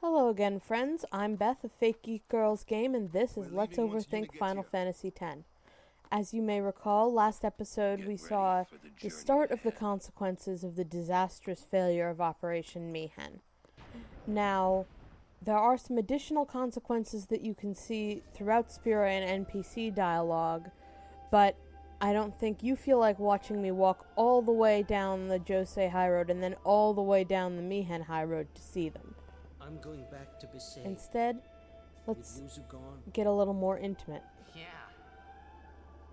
Hello again, friends. I'm Beth of Fake Geek Girls Game, and this is Let's Overthink Final Fantasy X. As you may recall, last episode we saw the start of the consequences of the disastrous failure of Operation Mayhem. Now, there are some additional consequences that you can see throughout Spira and NPC dialogue, but I don't think you feel like watching me walk all the way down the Josei High Road and then all the way down the Mihen High Road to see them. I'm going back to Bisei. Instead, let's get a little more intimate. Yeah.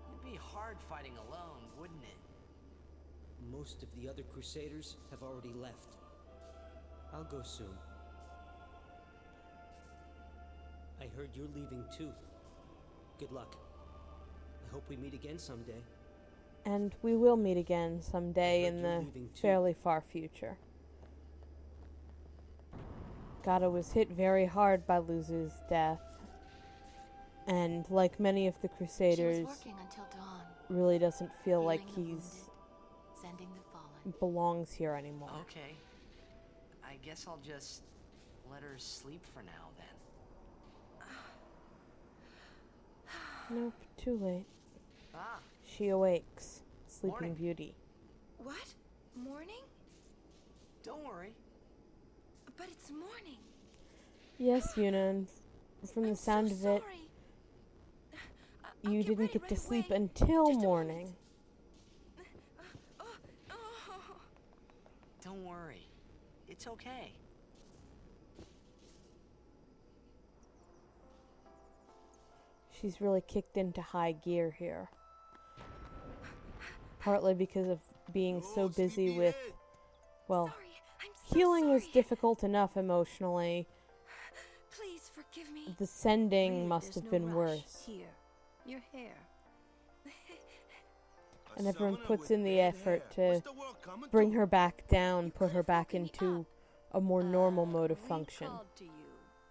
It'd be hard fighting alone, wouldn't it? Most of the other Crusaders have already left. I'll go soon. I heard you're leaving too. Good luck. I hope we meet again someday. And we will meet again someday in the fairly far future. Gato was hit very hard by Luzu's death, and like many of the Crusaders, really doesn't feel like he's belongs here anymore. Okay. I guess I'll just let her sleep for now then. Nope, too late. Ah. She awakes, Sleeping Morning. Beauty. What? Morning? Don't worry. But it's morning. Yes, Yuna, and from the sound of it, you didn't get to sleep until morning. Don't worry. It's okay. She's really kicked into high gear here. Partly because of being so busy with, well, healing is difficult enough emotionally. Please forgive me. The sending must have been worse. Here. Your hair. And everyone puts in the effort to bring her back down, put her back into a more normal mode of function. To you,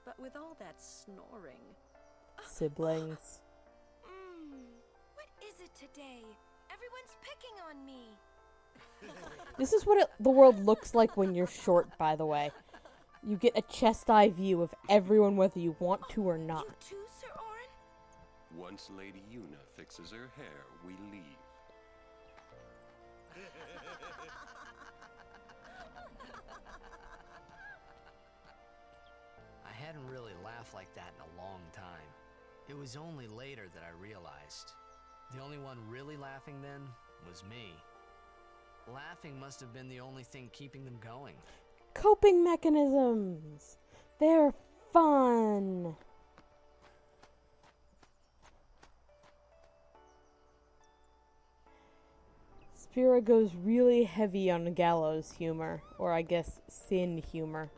but with all that snoring. Siblings. What is it today? Everyone's picking on me. This is what the world looks like when you're short, by the way. You get a chest-eye view of everyone whether you want to or not. You too, Sir Orin? Once Lady Yuna fixes her hair, we leave. I hadn't really laughed like that in a long time. It was only later that I realized. The only one really laughing then was me. Laughing must have been the only thing keeping them going. Coping mechanisms! They're fun! Spira goes really heavy on gallows humor, or I guess sin humor.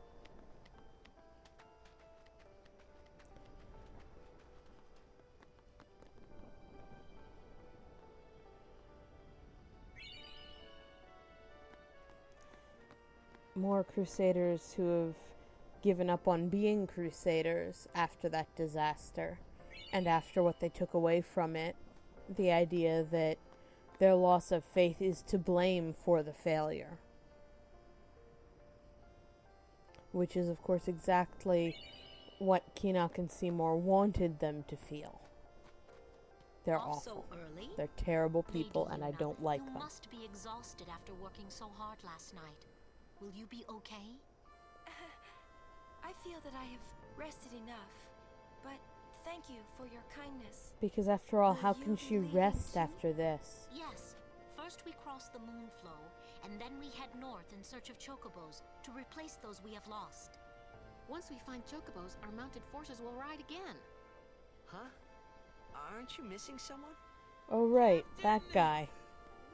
More Crusaders who have given up on being Crusaders after that disaster, and after what they took away from it, the idea that their loss of faith is to blame for the failure. Which is, of course, exactly what Kinnock and Seymour wanted them to feel. They're awful. They're terrible people, and I don't like them. You must be exhausted after working so hard last night. Will you be okay? I feel that I have rested enough, but thank you for your kindness. Because after all, how can she rest after this? Yes. First we cross the moon flow, and then we head north in search of chocobos to replace those we have lost. Once we find chocobos, our mounted forces will ride again. Huh? Aren't you missing someone? Oh right, that guy.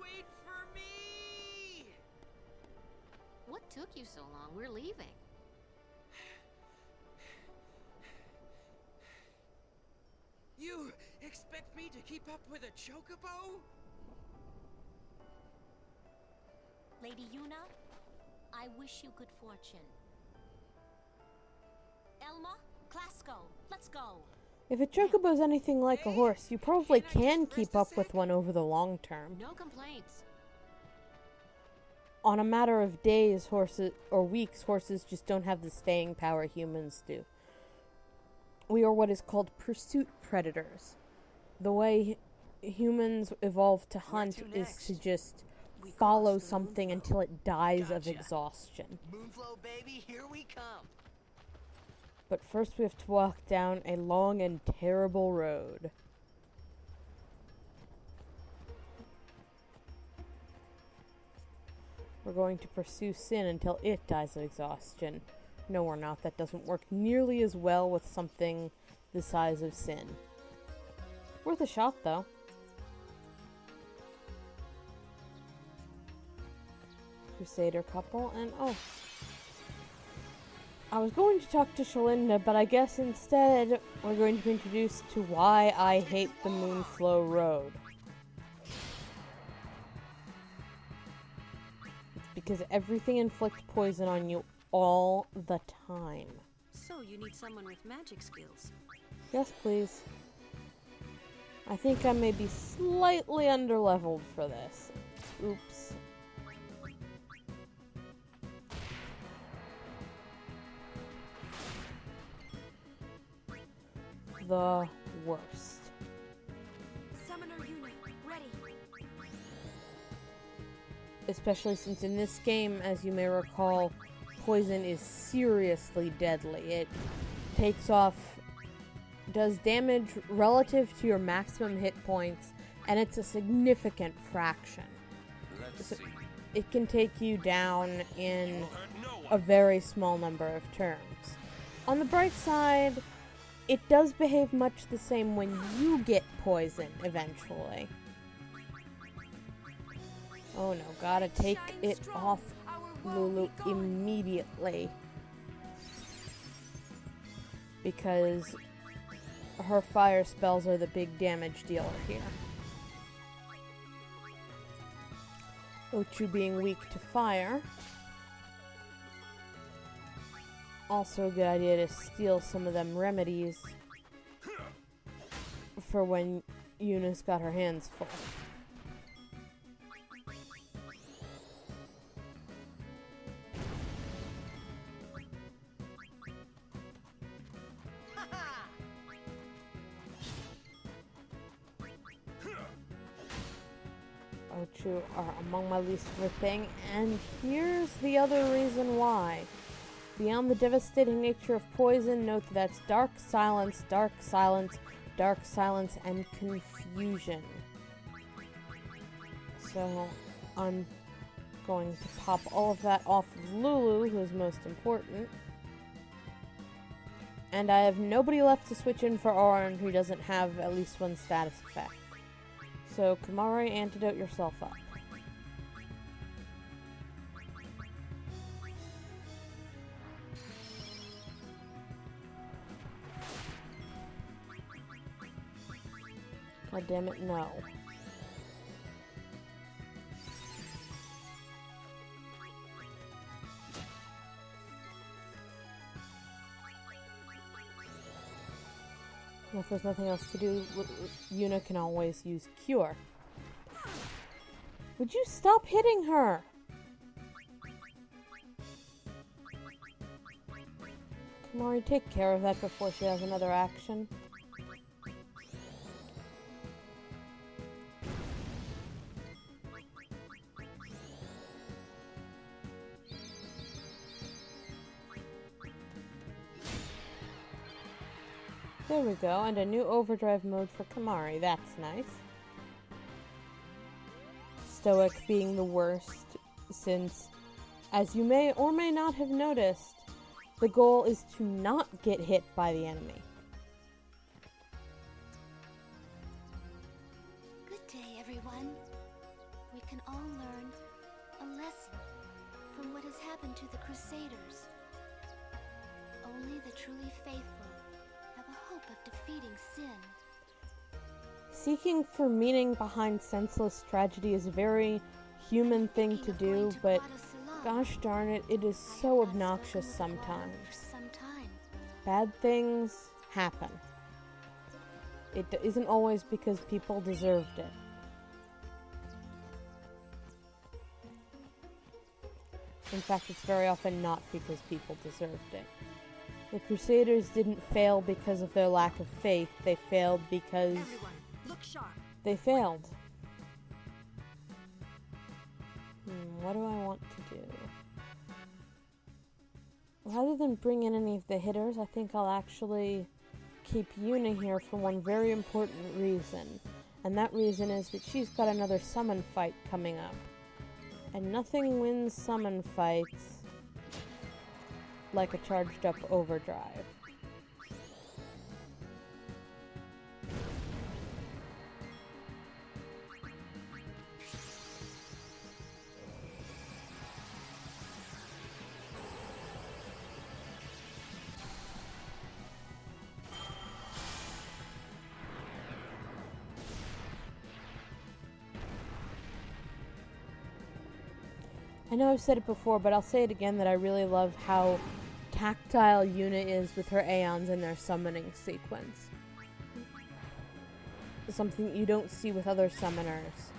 Wait for me! What took you so long? We're leaving. You expect me to keep up with a chocobo? Lady Yuna, I wish you good fortune. Elma, Klasko, let's go. If a chocobo's anything like a horse, you probably can keep up with one over the long term. No complaints. on a matter of days, horses, or weeks, horses just don't have the staying power humans do. We are what is called pursuit predators. The way humans evolved to hunt is to just follow something until it dies of exhaustion. Moonflow, baby, here we come. But first we have to walk down a long and terrible road. We're going to pursue Sin until it dies of exhaustion. No, we're not. That doesn't work nearly as well with something the size of Sin. Worth a shot, though. Crusader couple, and oh. I was going to talk to Shalinda, but I guess instead we're going to be introduced to why I hate the Moonflow Road. It's because everything inflicts poison on you all the time. So you need someone with magic skills. Yes, please. I think I may be slightly underleveled for this. Oops. The worst. Summoner unit, ready. Especially since in this game, as you may recall, poison is seriously deadly. It does damage relative to your maximum hit points, and it's a significant fraction. Let's So see. it can take you down in a very small number of turns. On the bright side, it does behave much the same when you get poison eventually. Oh no, gotta take it off Lulu immediately. Because her fire spells are the big damage dealer here. Ochu being weak to fire. Also a good idea to steal some of them remedies for when Yuna's got her hands full. Ochu are among my least favorite thing, and here's the other reason why. Beyond the devastating nature of poison, note that that's dark silence, dark silence, dark silence, and confusion. So, I'm going to pop all of that off of Lulu, who is most important. And I have nobody left to switch in for Auron who doesn't have at least one status effect. So, Kamari, antidote yourself up. God damn it, no. Well, if there's nothing else to do, Yuna can always use Cure. Would you stop hitting her? Kamari, take care of that before she has another action. There we go, and a new overdrive mode for Kamari. That's nice. Stoic being the worst, since, as you may or may not have noticed, the goal is to not get hit by the enemy. Good day, everyone. We can all learn a lesson from what has happened to the Crusaders. Only the truly faithful have a hope of defeating sin. Seeking for meaning behind senseless tragedy is a very human thing to do, but gosh darn it, it is so obnoxious sometimes. Bad things happen. It isn't always because people deserved it. In fact, it's very often not because people deserved it. The Crusaders didn't fail because of their lack of faith. They failed because Everyone, look sharp. they failed. What do I want to do? Rather than bring in any of the hitters, I think I'll actually keep Yuna here for one very important reason. And that reason is that she's got another summon fight coming up. And nothing wins summon fights like a charged up overdrive. I know I've said it before, but I'll say it again that I really love how tactile Yuna is with her Aeons in their summoning sequence. Something you don't see with other summoners.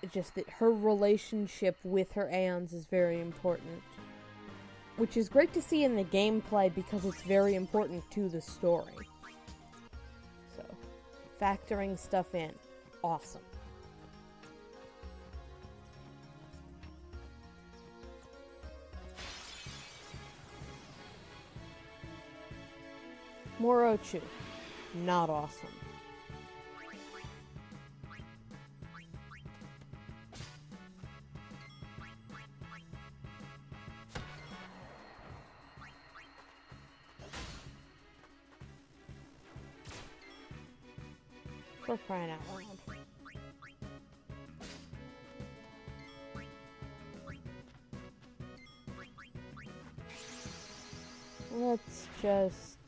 It's just that her relationship with her Aeons is very important. Which is great to see in the gameplay because it's very important to the story. So, factoring stuff in. Awesome. Morochu. Not awesome. For crying out loud. Let's just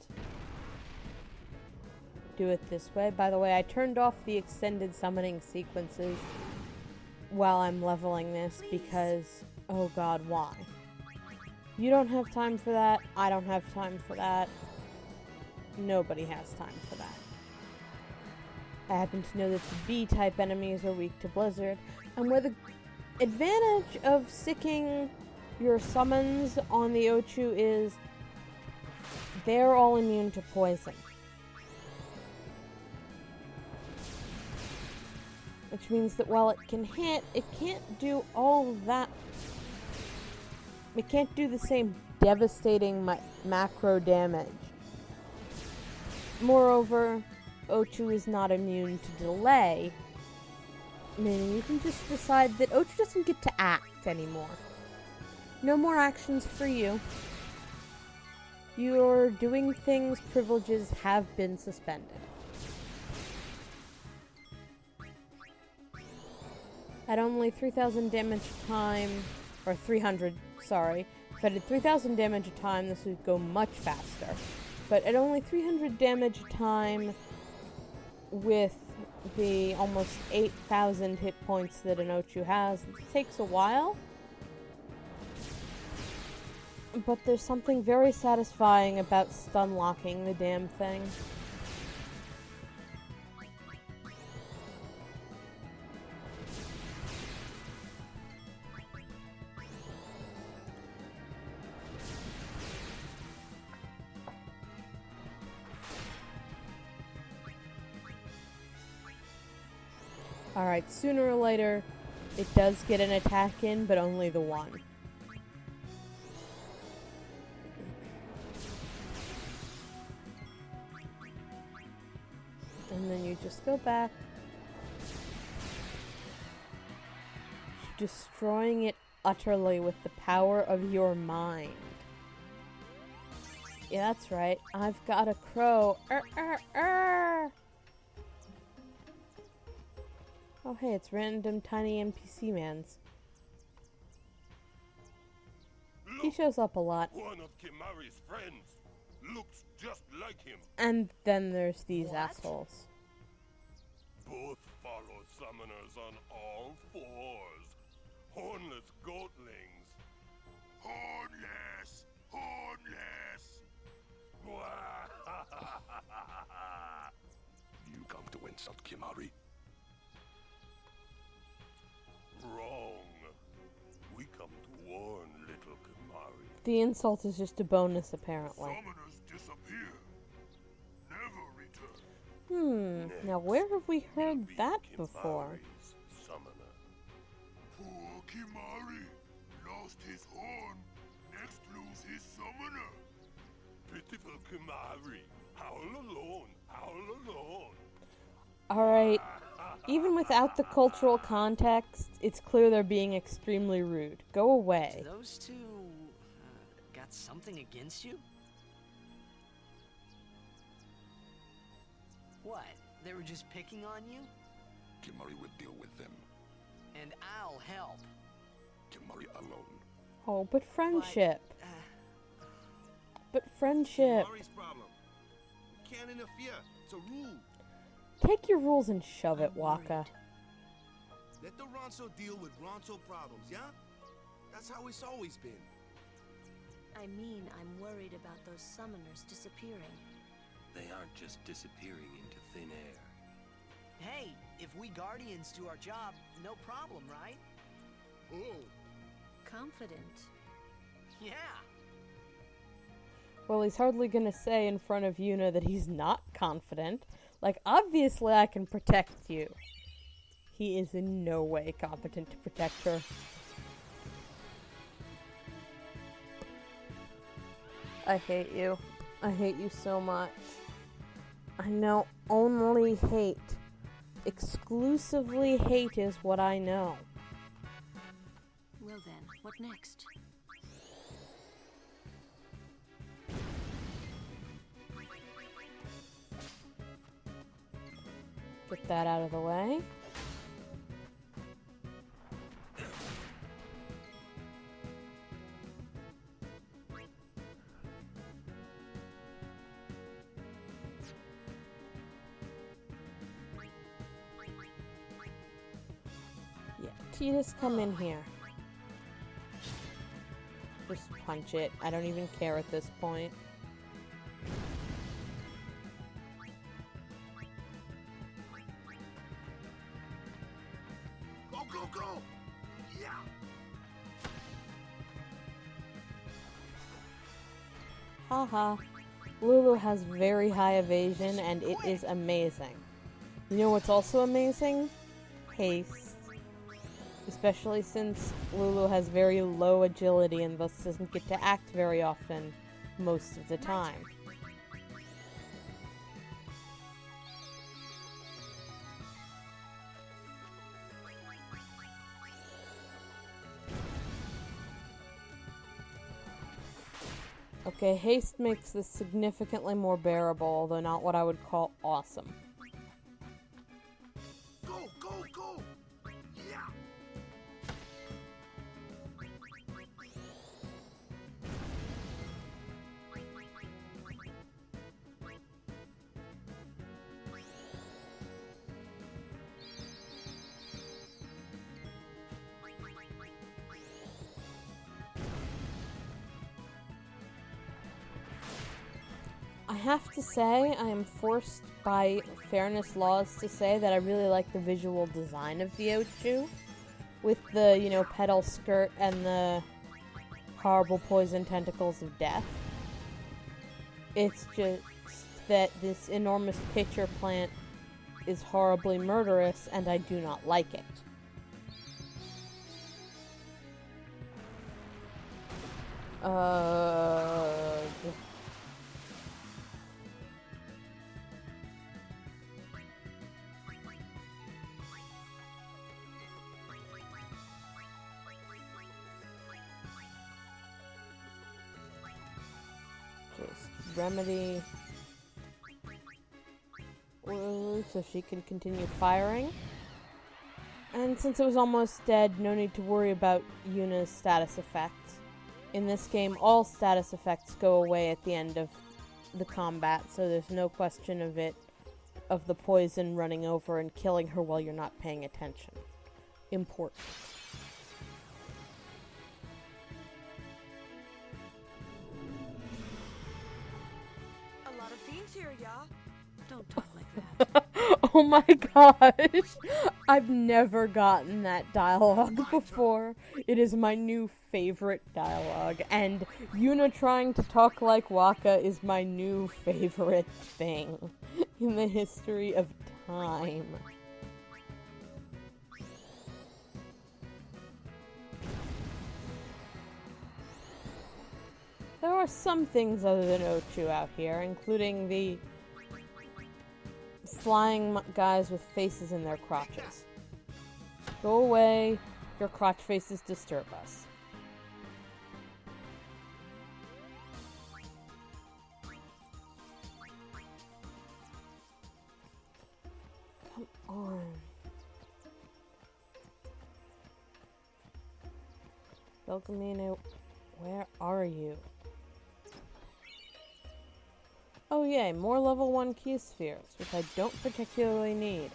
do it this way. By the way, I turned off the extended summoning sequences while I'm leveling this because, oh god, why? You don't have time for that. I don't have time for that. Nobody has time for that. I happen to know that the B-type enemies are weak to Blizzard, and where the advantage of sicking your summons on the Ochu is they're all immune to poison. Which means that while it can hit, it can't do all that. It can't do the same devastating macro damage. Moreover, Ochu is not immune to delay, meaning you can just decide that Ochu doesn't get to act anymore. No more actions for you. Your doing things privileges have been suspended. At only 3,000 damage a time, or 300, sorry. If I did 3,000 damage a time, this would go much faster. But at only 300 damage a time, with the almost 8,000 hit points that an Ochu has, it takes a while. But there's something very satisfying about stun locking the damn thing. Alright, sooner or later, it does get an attack in, but only the one. And then you just go back, destroying it utterly with the power of your mind. Yeah, that's right. I've got a crow. Oh hey, it's random tiny NPC mans. He shows up a lot. One of Kimari's friends looks just like him. And then there's these assholes. Both follow summoners on all fours. Hornless goatlings. Hornless! Hornless! You come to insult Kimari? Wrong. We come to warn The insult is just a bonus, apparently. Summoners disappear. Never return. Now where have we heard that before? Kimari's summoner. Poor Kimari. Lost his horn. Next lose his summoner. Pitiful Kimari. Howl alone. Howl alone. Alright, even without the cultural context, it's clear they're being extremely rude. Go away. Those two got something against you? What? They were just picking on you? Kimari will deal with them. And I'll help. Kimari alone. Oh, but friendship. But friendship. Kimari's problem. You can't interfere. It's a rule. Take your rules and shove it, Waka. Let the Ronso deal with Ronso problems, yeah? That's how it's always been. I mean, I'm worried about those summoners disappearing. They aren't just disappearing into thin air. Hey, if we Guardians do our job, no problem, right? Oh. Confident. Yeah. Well, he's hardly gonna say in front of Yuna that he's not confident. Like, obviously I can protect you. He is in no way competent to protect her. I hate you. I hate you so much. I know only hate. Exclusively hate is what I know. Well then, what next? Get that out of the way. Yeah, Titus, come in here. Just punch it. I don't even care at this point. Go! Yeah! Haha. Lulu has very high evasion and it is amazing. You know what's also amazing? Haste. Especially since Lulu has very low agility and thus doesn't get to act very often most of the time. Okay, haste makes this significantly more bearable, although not what I would call awesome. Go! Yeah! I have to say, I am forced by fairness laws to say that I really like the visual design of the Ochu. With the, you know, petal skirt and the horrible poison tentacles of death. It's just that this enormous pitcher plant is horribly murderous and I do not like it. Just remedy so she can continue firing. And since it was almost dead, no need to worry about Yuna's status effects. In this game, all status effects go away at the end of the combat, so there's no question of the poison running over and killing her while you're not paying attention. Important. A lot of fiends here, y'all. Don't talk like that. Oh my gosh! I've never gotten that dialogue before. It is my new favorite dialogue, and Yuna trying to talk like Waka is my new favorite thing in the history of time. There are some things other than Ochu out here, including the flying guys with faces in their crotches. Go away, your crotch faces disturb us. Come on. Belgamino, where are you? Oh yay, more level 1 key spheres, which I don't particularly need.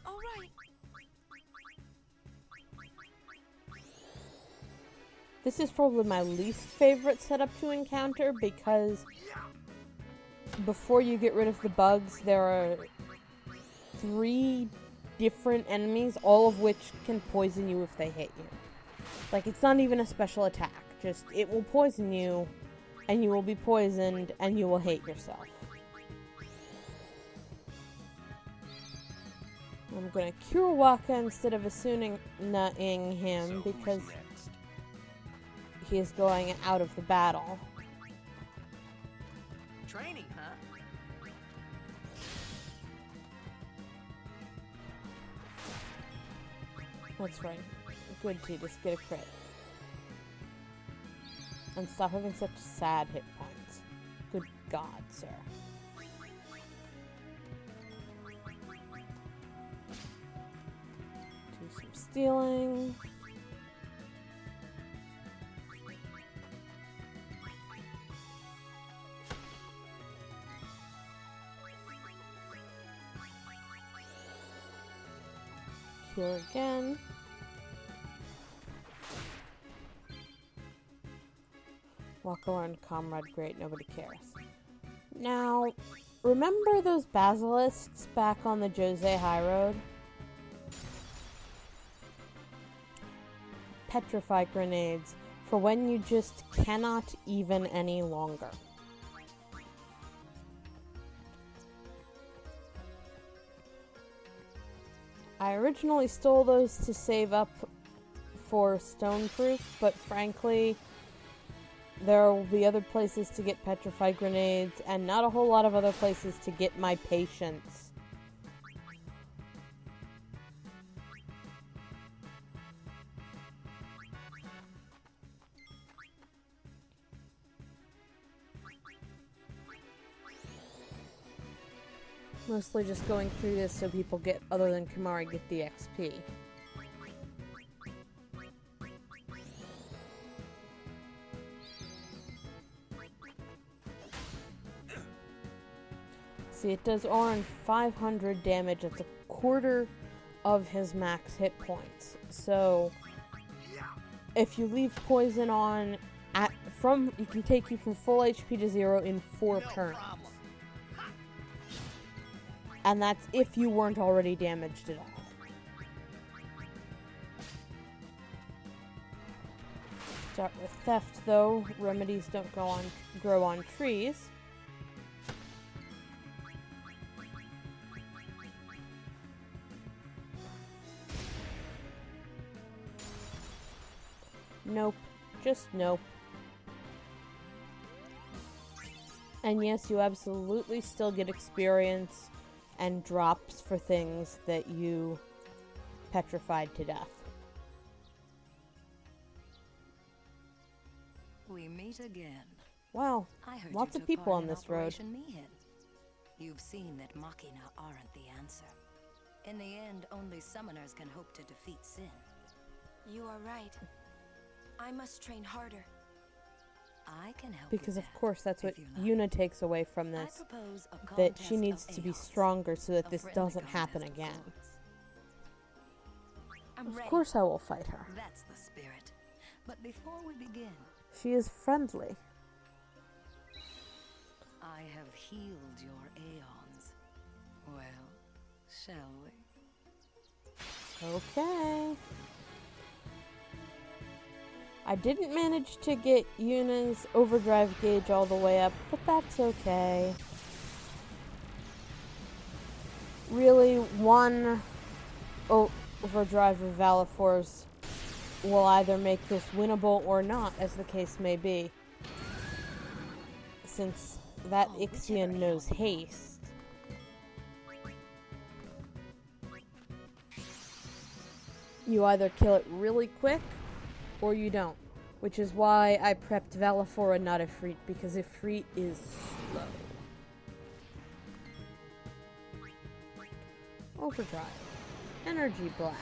All right. This is probably my least favorite setup to encounter because before you get rid of the bugs, there are 3 different enemies, all of which can poison you if they hit you. Like, it's not even a special attack. Just, it will poison you, and you will be poisoned, and you will hate yourself. I'm gonna cure Waka instead of assuming him because he is going out of the battle. Training, huh? That's right. Good to just get a crit. And stop having such sad hit points. Good God, sir. Do some stealing. Heal again. Walk around, comrade, great, nobody cares. Now, remember those basilisks back on the Jose High Road? Petrify grenades for when you just cannot even any longer. I originally stole those to save up for Stoneproof, but frankly, there will be other places to get petrified grenades, and not a whole lot of other places to get my patience. Mostly just going through this so people get, other than Kamari, get the XP. See, it does Orin 500 damage. That's a quarter of his max hit points. So, if you leave poison on, you can take you from full HP to 0 in 4 turns. And that's if you weren't already damaged at all. Start with theft, though. Remedies don't grow on trees. Nope. Just nope. And yes, you absolutely still get experience and drops for things that you petrified to death. We meet again. Wow, I heard lots you of took people part on in this road. Operation Mihin. You've seen that Machina aren't the answer. In the end, only summoners can hope to defeat Sin. You are right. I must train harder. I can help Because you, of course that's what if you like. Yuna takes away from I this. propose a That she contest needs of to be Aeons, stronger so that a this friendly doesn't happen contest of again. clones. I'm ready. Of course I will fight her. That's the spirit. But before we begin, She is friendly. I have healed your aeons. Well, shall we? Okay. I didn't manage to get Yuna's overdrive gauge all the way up, but that's okay. Really, one overdrive of Valifor's will either make this winnable or not, as the case may be. Since that Ixion knows haste. You either kill it really quick, or you don't. Which is why I prepped Valifor and not Ifrit, because Ifrit is slow. Overdrive. Energy blast.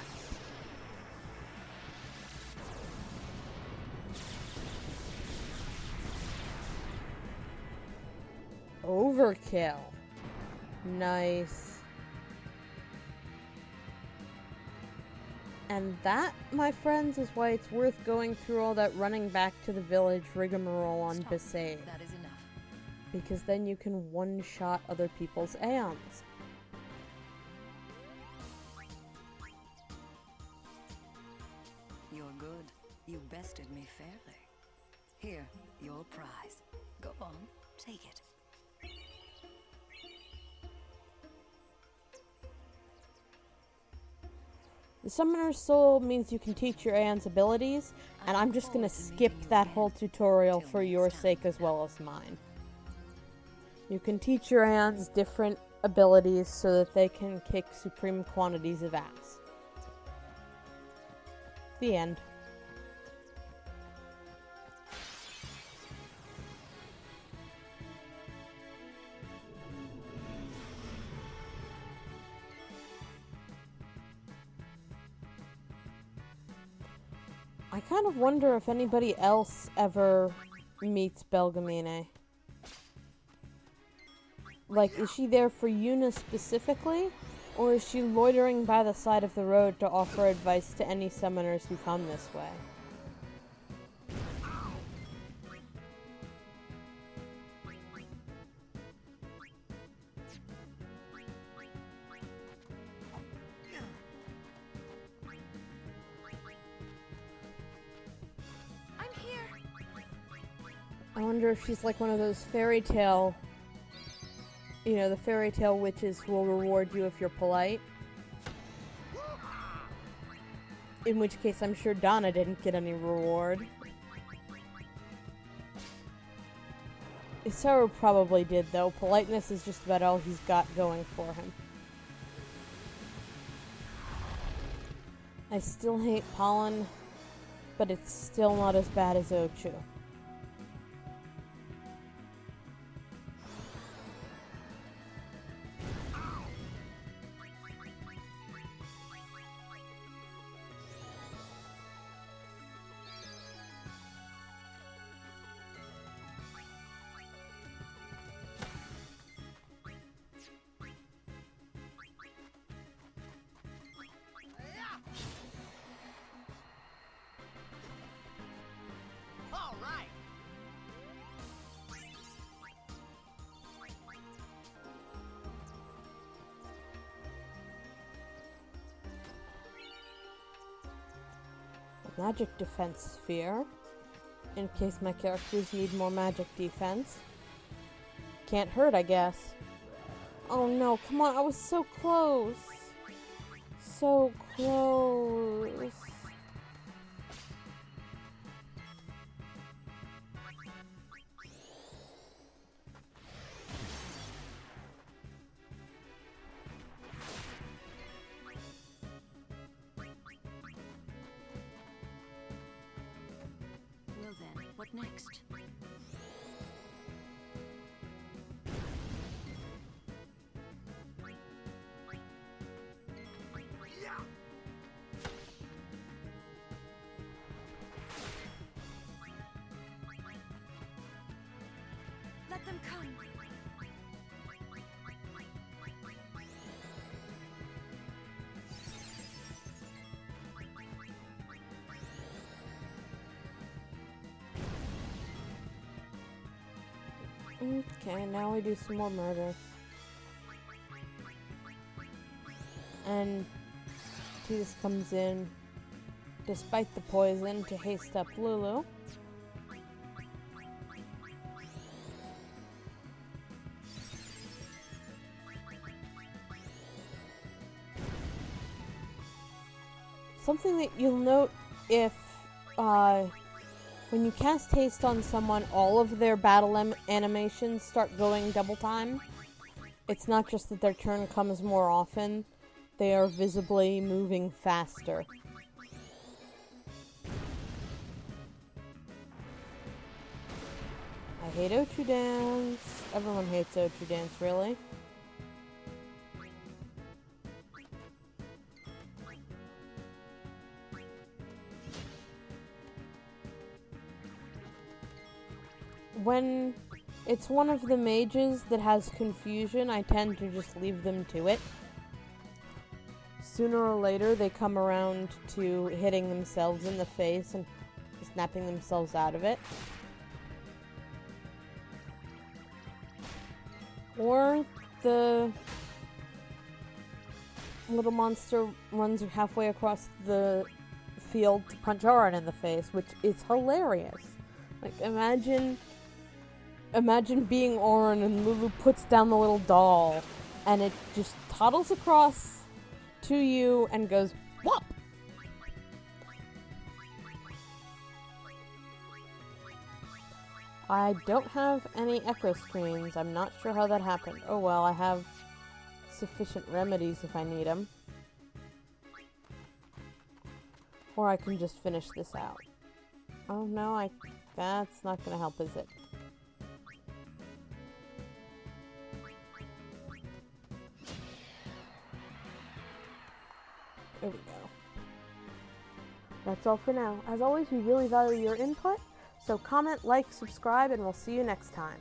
Overkill. Nice. And that, my friends, is why it's worth going through all that running back to the village rigmarole on Besaid. That is enough. Because then you can one-shot other people's aeons. You're good. You bested me fairly. Here, your prize. Go on, take it. The Summoner's Soul means you can teach your Aeon's abilities, and I'm just gonna skip that whole tutorial for your sake as well as mine. You can teach your Aeons different abilities so that they can kick supreme quantities of ass. The end. I kind of wonder if anybody else ever meets Belgamine. Like, is she there for Yuna specifically? Or is she loitering by the side of the road to offer advice to any summoners who come this way? I wonder if she's like one of those fairy tale, you know, the fairy tale witches will reward you if you're polite. In which case, I'm sure Donna didn't get any reward. Isaru probably did, though. Politeness is just about all he's got going for him. I still hate pollen, but it's still not as bad as Ochu. Magic defense sphere, in case my characters need more magic defense. Can't hurt, I guess. Oh no, come on, I was so close. So close. What next? Let them come. Okay, now we do some more murder. And Titus comes in, despite the poison, to haste up Lulu. Something that you'll note if, when you cast haste on someone, all of their battle animations start going double time. It's not just that their turn comes more often, they are visibly moving faster. I hate O2 Dance. Everyone hates O2 Dance, really. When it's one of the mages that has confusion, I tend to just leave them to it. Sooner or later, they come around to hitting themselves in the face and snapping themselves out of it. Or the little monster runs halfway across the field to punch Auron in the face, which is hilarious. Like, imagine being Auron and Lulu puts down the little doll and it just toddles across to you and goes, whop! I don't have any echo screens. I'm not sure how that happened. Oh well, I have sufficient remedies if I need them. Or I can just finish this out. Oh no, that's not gonna help, is it? There we go. That's all for now. As always, we really value your input, so comment, like, subscribe, and we'll see you next time.